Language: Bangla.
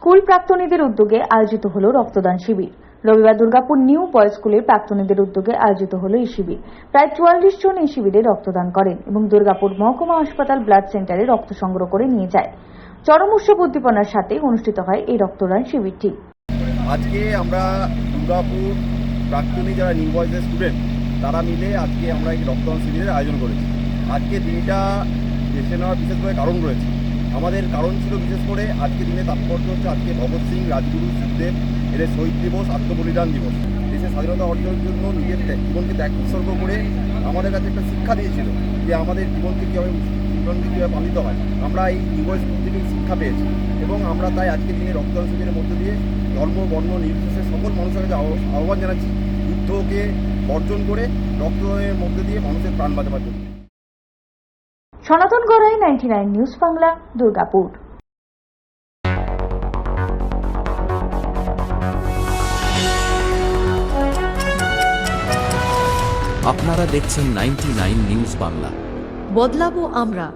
স্কুল প্রাক্তনীদের উদ্যোগে আয়োজিত হলো রক্তদান শিবির। রবিবার দুর্গাপুর নিউ বয়েজ স্কুলের প্রাক্তনীদের উদ্যোগে আয়োজিত হলো এই শিবির। প্রায় 44 জন এই শিবিরে রক্তদান করেন এবং দুর্গাপুর মহকুমা হাসপাতাল ব্লাড সেন্টারে রক্ত সংগ্রহ করে নিয়ে যায়। চরম উৎসব উদ্দীপনার সাথে অনুষ্ঠিত হয় এই রক্তদান শিবিরটি। আজকে আমরা দুর্গাপুর প্রাক্তনী যারা নিউ বয়েজের স্টুডেন্ট তারা মিলে আজকে আমরা এই রক্তদান শিবিরের আয়োজন করেছি। আজকে দিনটা বেছে নেওয়ার বিশেষ করে কারণ রয়েছে। আমাদের কারণ ছিল বিশেষ করে আজকে দিনে তাৎপর্য হচ্ছে আজকে ভগৎ সিং, রাজগুরু, সুখদেব এদের শহীদ দিবস, আত্মবলিদান দিবস। দেশের স্বাধীনতা অর্জনের জন্য নিজের জীবনকে ত্যাগ উৎসর্গ করে আমাদের কাছে একটা শিক্ষা দিয়েছিল যে আমাদের জীবনকে কীভাবে পালিত হয়। আমরা এই নিউ বয়েজ স্কুল থেকেই শিক্ষা পেয়েছি এবং আমরা তাই আজকে দিনে রক্তদান শিবিরের মধ্যে দিয়ে ধর্ম, বর্ণ নির্বিশেষে সকল মানুষের কাছে আহ্বান জানাচ্ছি যুদ্ধকে বর্জন করে রক্তদানের মধ্যে দিয়ে মানুষের প্রাণ বাঁচাবার জন্য। সনাতন গড়াই, 99 নিউজ বাংলা, দুর্গাপুর। আপনারা দেখছেন 99 নিউজ বাংলা। বদলাবো আমরা।